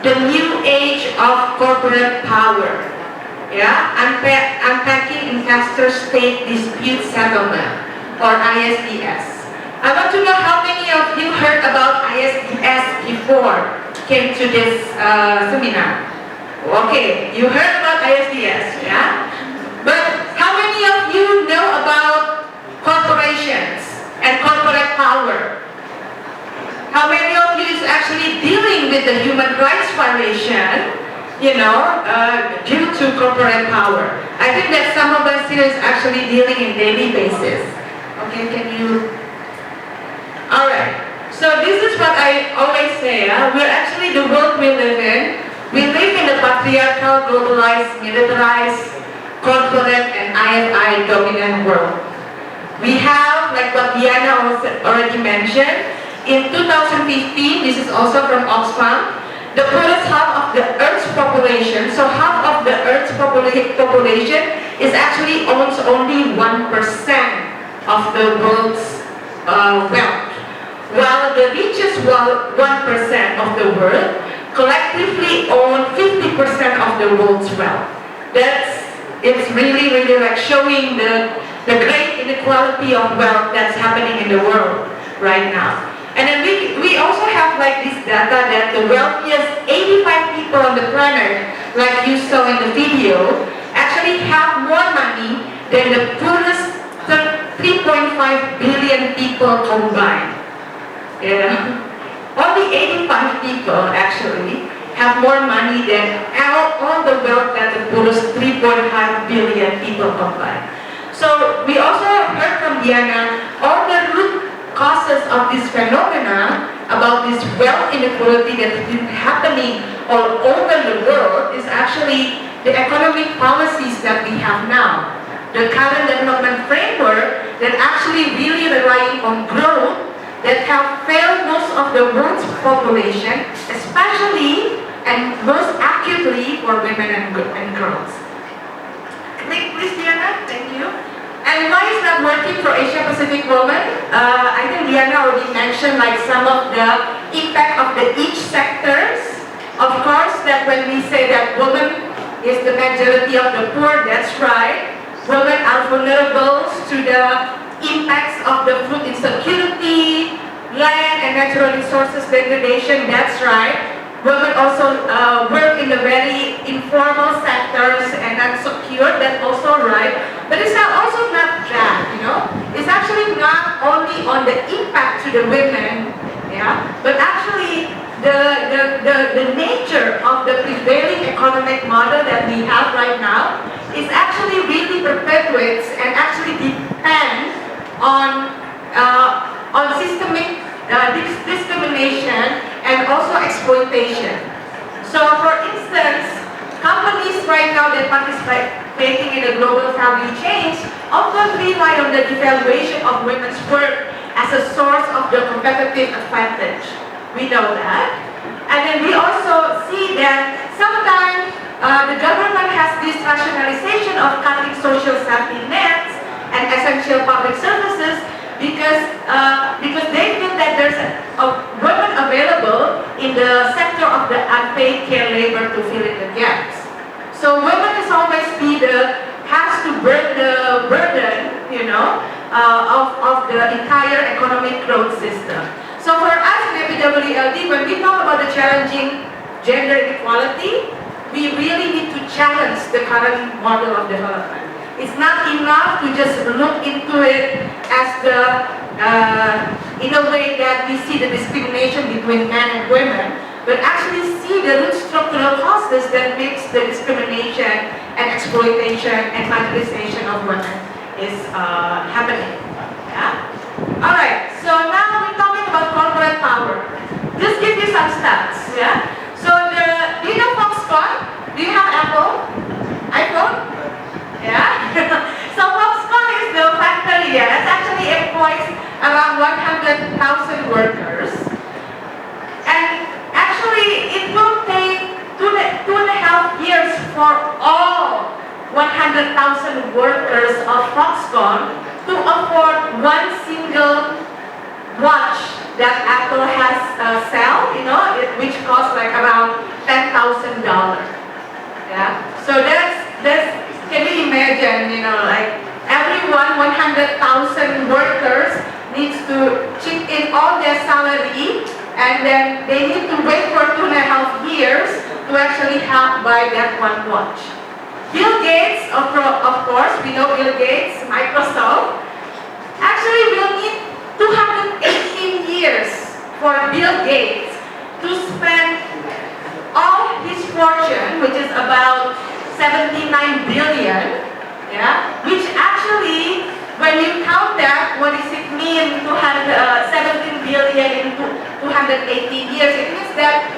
the new age of corporate power. Yeah, unpacking investor-state dispute settlement, or ISDS. I want to know how many of you heard about ISDS before came to this seminar. Okay, you heard about ISDS, yeah? But how many of you know about corporations and corporate power? How many of you is actually dealing with the human rights violation, due to corporate power? I think that some of us here is actually dealing in daily basis. Okay, can you? All right. So this is what I always say. We're actually the world we live in. We live in the patriarchal, globalized, militarized, corporate, and IFI dominant world. We have, like what Diana also already mentioned, in 2015, this is also from Oxfam, the poorest half of the Earth's population, so half of the Earth's population is actually owns only 1% of the world's wealth, while the richest 1% of the world collectively own 50% of the world's wealth. It's really like showing the great inequality of wealth that's happening in the world right now. And then we also have like this data that the wealthiest 85 people on the planet, like you saw in the video, actually have more money than the poorest 3.5 billion people combined. Only 85 people actually have more money than all the wealth that the poorest 3.5 billion people combined. So we also heard from Diana all the root causes of this phenomena about this wealth inequality that is happening all over the world is actually the economic policies that we have now. The current development framework that actually really relying on growth that have failed most of the world's population, especially and most acutely for women and girls. Click please, Diana, thank you. And why is that working for Asia Pacific women? I think Diana already mentioned like some of the impact of the each sectors. Of course, that when we say that women is the majority of the poor, that's right. Women are vulnerable to the impacts of the food insecurity, land and natural resources degradation, that's right. Women also work in the very informal sectors and not secure, that's also right. But it's also not that, It's actually not only on the impact to the women, but actually the nature of the prevailing economic model that we have right now is actually really perpetuates and actually depends on systemic discrimination and also exploitation. So for instance, companies right now that participating in the global value chains often rely on the devaluation of women's work as a source of the competitive advantage. We know that. And then we also see that sometimes the government has this rationalization of cutting social safety nets and essential public services because they feel that there's women available in the sector of the unpaid care labor to fill in the gaps. So women is always has to bear the burden, of the entire economic growth system. So for us in APWLD, when we talk about the challenging gender inequality, we really need to challenge the current model of development. It's not enough to just look into it as in a way that we see the discrimination between men and women, but actually see the root structural causes that makes the discrimination and exploitation and marginalization of women is happening. Alright, so now we're talking about corporate power. Just give you some stats. So do you know Foxconn? Do you have Apple? iPhone? So Foxconn is the factory that actually employs around 100,000 workers. And actually it will take two and a half years for all 100,000 workers of Foxconn to afford one single watch that Apple has sell, which costs like around $10,000. Yeah. So that's can you imagine, like everyone, 100,000 workers needs to chip in all their salary, and then they need to wait for 2.5 years to actually help buy that one watch. Bill Gates, of course, we know Bill Gates, Microsoft, actually will need 218 years for Bill Gates to spend all his fortune, which is about 79 billion, yeah, which actually, when you count that, what does it mean to have 17 billion in 218 years? It means that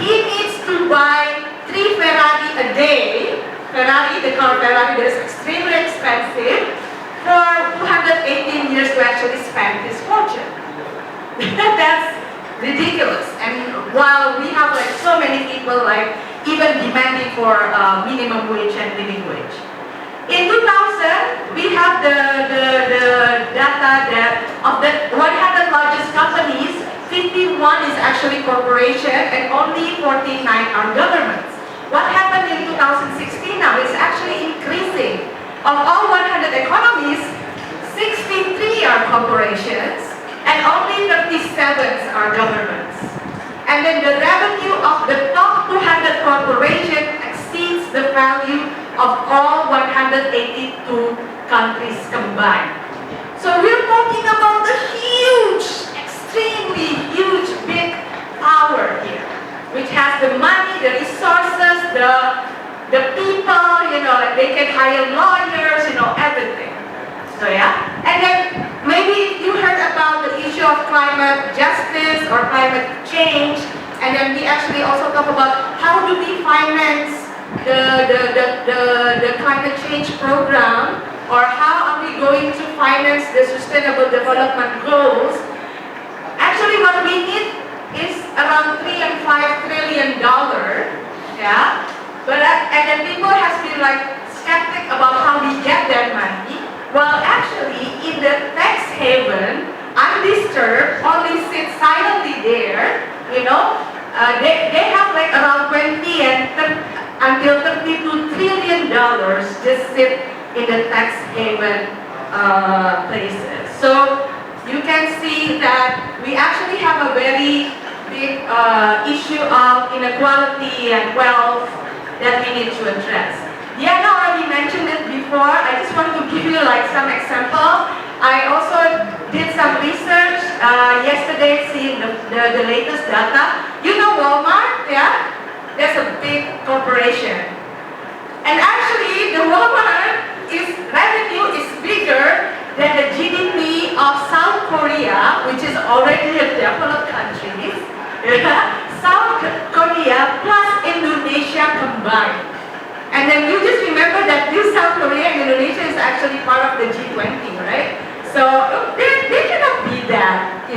he needs to buy 3 Ferrari a day. Ferrari, the car Ferrari, that is extremely expensive, for 218 years to actually spend his fortune. That's ridiculous. And while we have like so many people like even demanding for minimum wage and living wage. In 2000, we have the data that of the 100 largest companies, 51 is actually corporation and only 49 are governments. What happened in 2016 now is actually increasing. Of all 100 economies, 63 are corporations and only 37 are governments. And then the revenue of the top 200 corporations exceeds the value of all 182 countries combined. So we're talking about a huge, extremely huge, big power here, which has the money, the resources, the people, like they can hire lawyers, everything. So yeah. And then maybe you heard about the issue of climate justice or climate change, and then we actually also talk about how do we finance the climate change program, or how are we going to finance the sustainable development goals. Actually, what we need is around $3 and $5 trillion, yeah. But and then people has been like skeptic about how we get that money. Well, actually, in the tax haven, undisturbed, only sit silently there. They have like around 20 and until $32 trillion just sit in the tax haven places. So you can see that we actually have a very big issue of inequality and wealth that we need to address. Diana already mentioned it before. I just want to give you like some example. I also did some research yesterday, seeing the latest data. You know Walmart, yeah? That's a big corporation. And actually, the Walmart revenue is bigger than the GDP of South Korea, which is already a developed country. South Korea plus Indonesia combined. And then you just remember that this South Korea and Indonesia is actually part of the G20, right? So they cannot be that,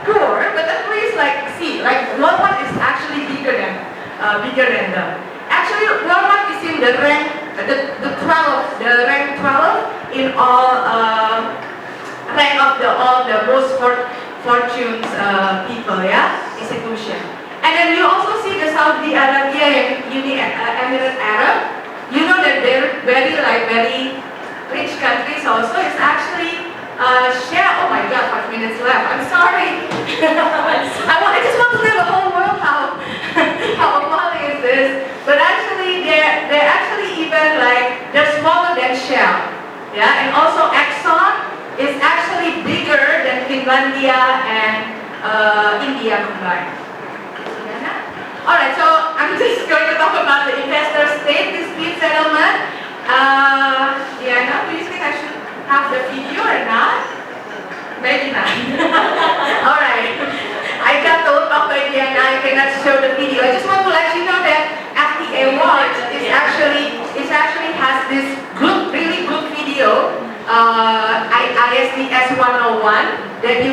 poor, but at least like Walmart is actually bigger than them. Actually, Walmart is in the rank, the 12 in all rank of all the most fortunate people, yeah, institution. And then you also see the Saudi Arabia and Emirates Arab. You know that they're very rich countries also. It's actually share. Oh my God, 5 minutes left. I'm sorry. I just want to tell the whole world how appalling is this. But actually, they're actually even they're smaller than Shell. Yeah, and also Exxon is actually bigger than Finlandia and India combined. Alright, so I'm just going to talk about the investor-state dispute settlement. Diana, do you think I should have the video or not? Maybe not. Alright, I got told off by Diana I cannot show the video. I just want to let you know that APWLD actually has this really good video, ISDS 101. That you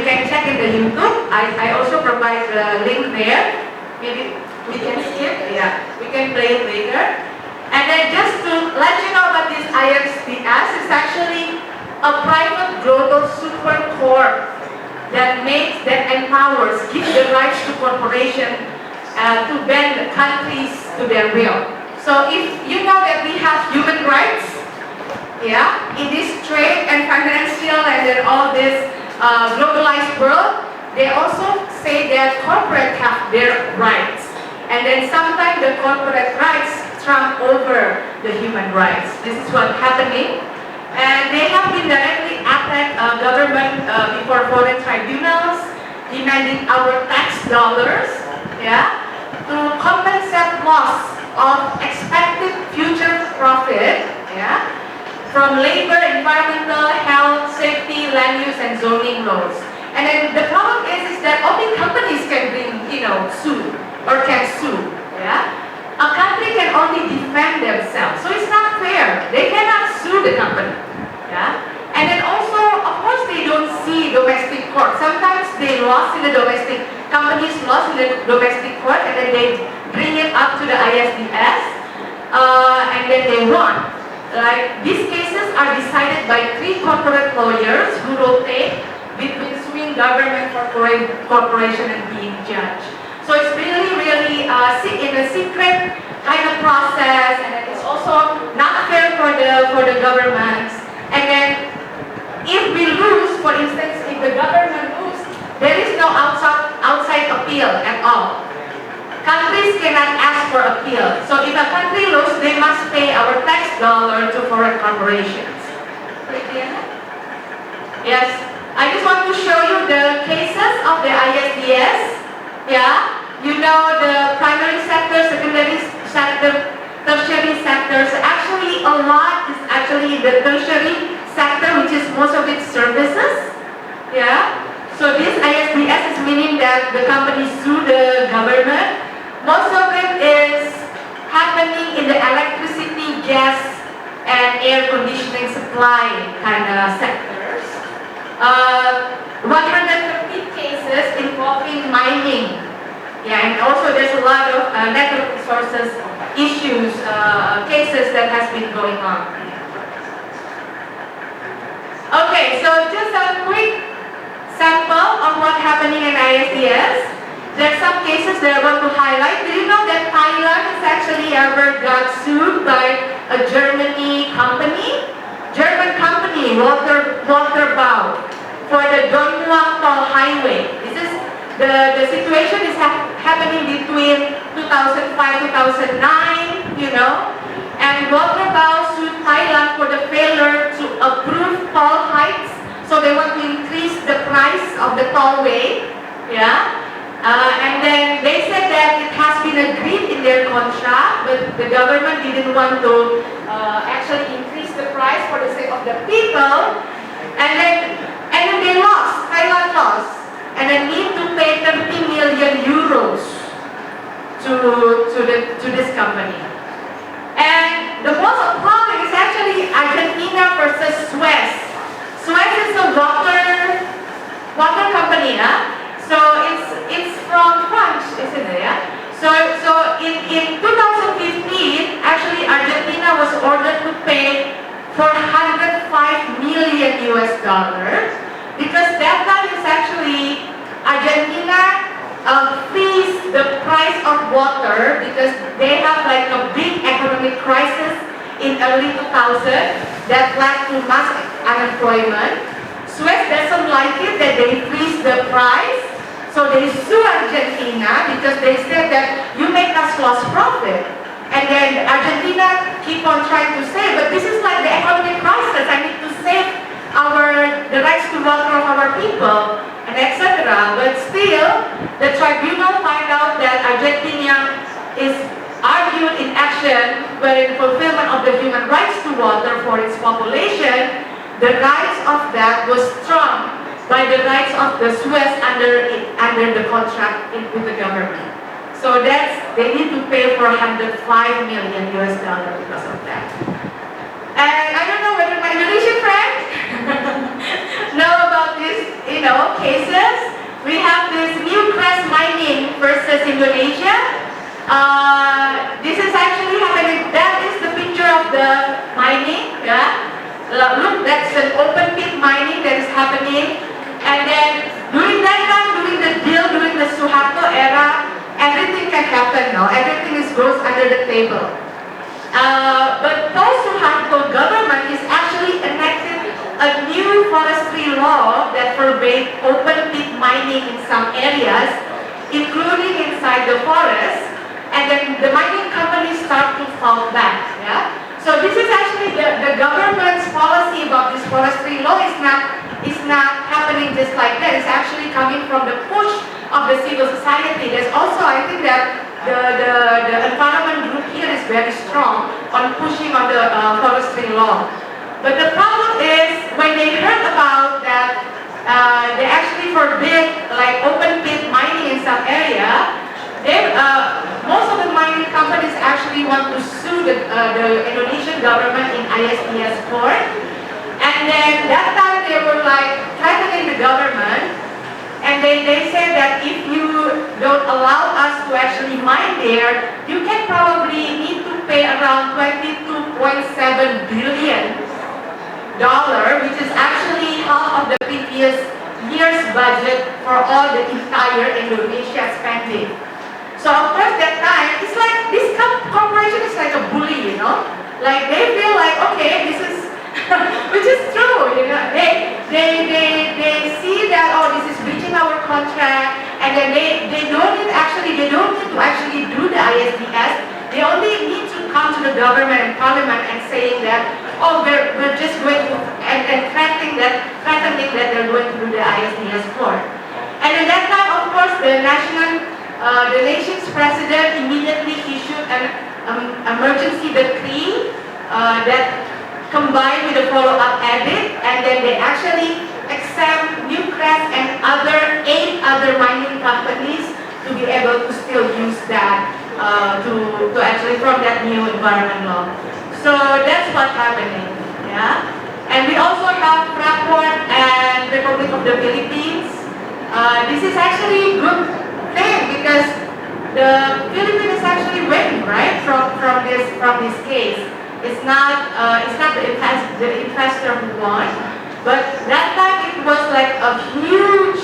can check in the YouTube. I also provide the link there. Maybe we can skip. Yeah, we can play it later. And then just to let you know about this ISDS, it's actually a private global super corp that empowers, gives the rights to corporations to bend countries to their will. So if you know that we have human rights, yeah, in this trade and financial and then all this globalized world, they also say that corporate have their rights. And then sometimes the corporate rights trump over the human rights. This is what's happening. And they have been directly attacked government before foreign tribunals, demanding our tax dollars, yeah, to compensate loss of expected future profit, yeah, from labor, environmental, health, safety, land use, and zoning laws. And then the problem is that only companies can bring, sue or can sue, yeah. A country can only defend themselves, so it's not fair. They cannot sue the company, yeah. And then also, of course, they don't see domestic court. Sometimes they lost in the domestic, companies lost in the domestic court, and then they bring it up to the ISDS, and then they won. Like, these cases are decided by 3 corporate lawyers who rotate between suing government, corporation, and being judged. So it's really, really in a secret kind of process, and it's also not fair for the governments. And then, if we lose, for instance, if the government loses, there is no outside appeal at all. Countries cannot ask for appeal. So if a country loses, they must pay our tax dollar to foreign corporations. Yes, I just want to show you the cases of the ISDS. Yeah, you know the primary sector, secondary sector, tertiary sectors. Actually, a lot is actually in the tertiary sector, which is most of its services. Yeah. So this ISDS is meaning that the companies sue the government. Most of it is happening in the electricity, gas, and air conditioning supply kind of sectors. 130 cases involving mining. Yeah, and also there's a lot of natural resources issues, cases that has been going on. Okay, so just a quick sample of what's happening in ISDS. There are some cases that I want to highlight. Do you know that Thailand has actually ever got sued by a German company, Wadarina, for the Dongmuang Highway. This is the situation is happening between 2005-2009, and Wadarina sued Thailand for the failure to approve toll heights. So they want to increase the price of the tollway, yeah. And then they said that it has been agreed in their contract, but the government didn't want to actually increase the price for the sake of the people. And then they lost, Thailand lost, and they need to pay 30 million euros to this company. And the most appalling is actually Argentina versus Suez. Suez is a water company, huh? So it's from France, isn't it? Yeah. So in 2015, actually Argentina was ordered to pay $405 million because that time is actually Argentina freeze the price of water because they have like a big economic crisis in early 2000 that led to mass unemployment. Suez doesn't like it that they freeze the price. So they sue Argentina because they said that you make us lost profit. And then Argentina keep on trying to say, but this is like the economic crisis. I need to save the rights to water of our people, and etc. But still, the tribunal find out that Argentina is argued in action where in fulfillment of the human rights to water for its population, the rights of that was trumped by the rights of the Suez under the contract with the government. So they need to pay $405 million because of that. And I don't know whether my Indonesian friends know about these, cases. We have this Newcrest mining versus Indonesia. This is actually happening. That is the picture of the mining, yeah. look, that's an open pit mining that is happening. And then during that time, during the deal, during the Suharto era, everything can happen now. Everything goes under the table. But post-Suharto government is actually enacted a new forestry law that forbade open pit mining in some areas, including inside the forest, and then the mining companies start to fall back. Yeah? So this is actually the government's policy about this forestry law is not happening just like that. It's actually coming from the push of the civil society. There's also, I think that the environment group here is very strong on pushing on the forestry law. But the problem is when they heard about that they actually forbid like open pit mining in some area, most of the mining companies actually want to sue the Indonesian government in ISDS court. And then that time they were like threatening the government, and they said that if you don't allow us to actually mine there, you can probably need to pay around $22.7 billion, which is actually half of the previous year's budget for all the entire Indonesia spending. So of course that time, it's like this corporation is like a bully, you know? Like they feel like, okay, this is, which is true, you know? They see that, oh, this is breaching our contract, and then they don't need to actually do the ISDS. They only need to come to the government and parliament and saying that, oh, we're just going to, and threatening that they're going to do the ISDS court. And at that time, of course, the nation's president immediately issued an emergency decree that combined with a follow-up edit, and then they actually exempt Newcrest and 8 other mining companies to be able to still use that to actually from that new environment law. So that's what's happening, yeah. And we also have Fraport and Republic of the Philippines. This is actually good thing because the Philippines is actually winning, right, from this case. It's not the investor who won, but that time it was like a huge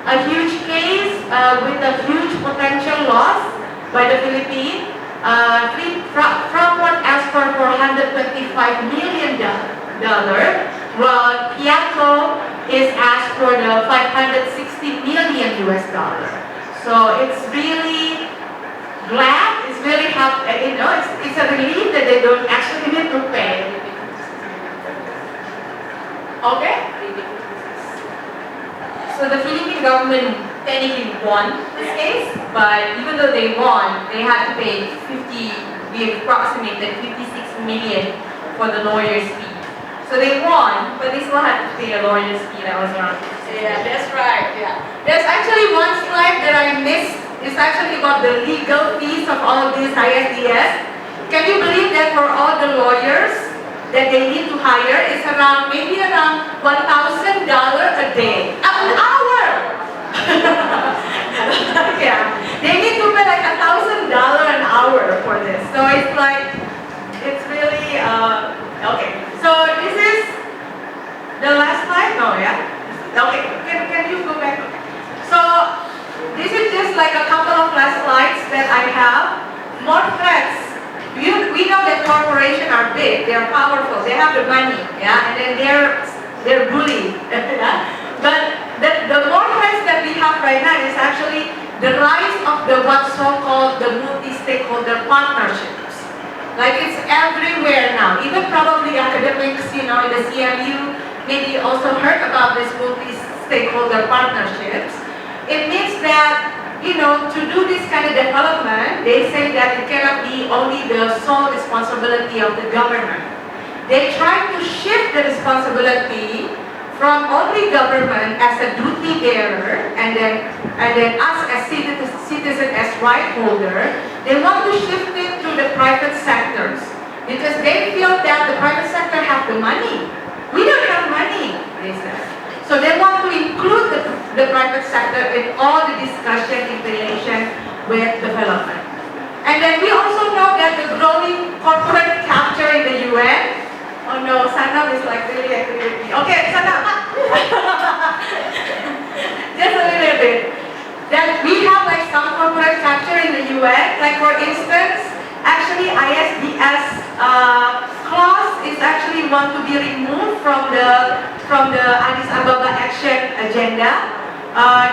a huge case with a huge potential loss by the Philippines. Fraport asked for $425 million, while Piaco is asked for the $560 million. So it's really glad, it's really it's a relief that they don't actually need to pay. Okay? So the Philippine government technically won this case, but even though they won, they had to pay we approximated 56 million for the lawyer's fee. So they won, but they still had to pay a lawyer's fee that was around 56 Yeah, that's right, yeah. There's actually one slide that I missed. It's actually about the legal fees of all these ISDS. Can you believe that for all the lawyers that they need to hire, it's maybe around $1,000 a day, an hour. Yeah, they need to pay like $1,000 an hour for this. So it's like, it's really okay. So this is the last slide. No, yeah. Okay, can you go back? So this is just like a couple of last slides that I have. More threats. We know that corporations are big, they are powerful, they have the money, yeah, and then they're bullied. But the more threats that we have right now is actually the rise of the what's so-called the multi-stakeholder partnerships. Like it's everywhere now. Even probably academics, in the CMU, maybe also heard about this multi-stakeholder partnerships. It means that to do this kind of development, they say that it cannot be only the sole responsibility of the government. They try to shift the responsibility from only government as a duty bearer, and then us as citizen as right holder. They want to shift it to the private sectors because they feel that the private sector have the money. We don't have money, they say. So they want to include the private sector in all the discussion in relation with development. And then we also know that the growing corporate capture in the UN Oh no, Sanam is like really angry with me. Okay, Sanam. Just a little bit. Then we have like some corporate structure in the UN. Like for instance, actually ISDS clause is actually want to be removed from the Addis Ababa Action Agenda.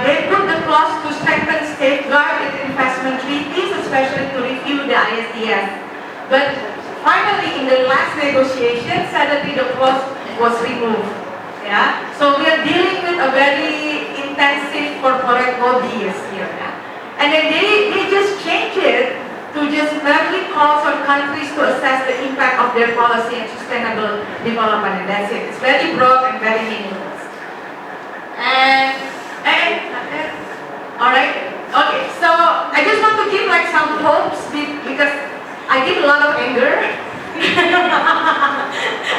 They put the clause to strengthen safeguard its investment treaties, especially to review the ISDS. But finally, in the last negotiation, suddenly the clause was removed. Yeah. So we are dealing with a very intensive corporate lobbying here. Yeah? And then they just change it to just merely calls on countries to assess the impact of their policy and sustainable development, and that's it. It's very broad and very meaningless. All right. Okay. So I just want to give like some hopes because I give a lot of anger.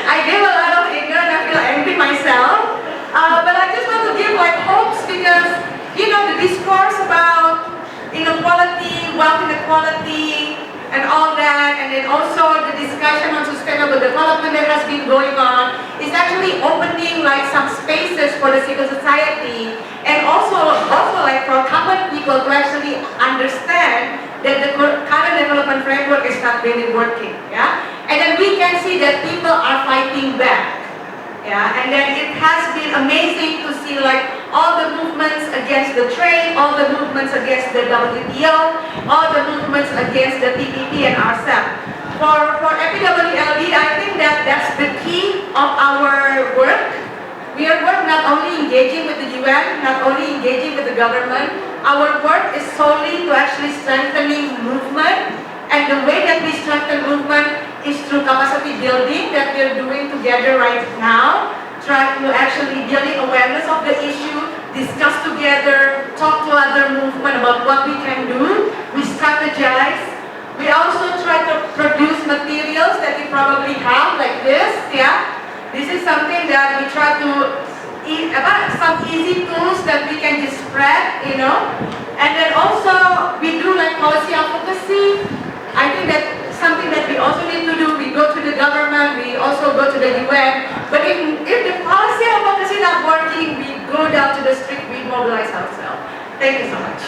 I give a lot of anger and I feel angry myself. But I just want to give like hopes because you know the discourse about inequality, wealth inequality, and all that, and then also the discussion on sustainable development that has been going on is actually opening like some spaces for the civil society and also like for common people to actually understand that the current development framework is not really working, yeah? And then we can see that people are fighting back, yeah? And then it has been amazing to see like all the movements against the trade, all the movements against the WTO, all the movements against the TPP and RCEP. For APWLD, I think that's the key of our work. We are not only engaging with the UN, not only engaging with the government. Our work is solely to actually strengthening movement, and the way that we strengthen movement is through capacity building that we are doing together right now, trying to actually building awareness of the issue, discuss together, talk to other movement about what we can do. We strategize. We also try to produce materials that we probably have like this, yeah. This is something that we try to some easy tools that we can just spread, you know. And then also we do like policy advocacy. I think that something that we also need to do. We go to the government, we also go to the UN. But if the policy advocacy not working, we go down to the street, we mobilize ourselves. Thank you so much.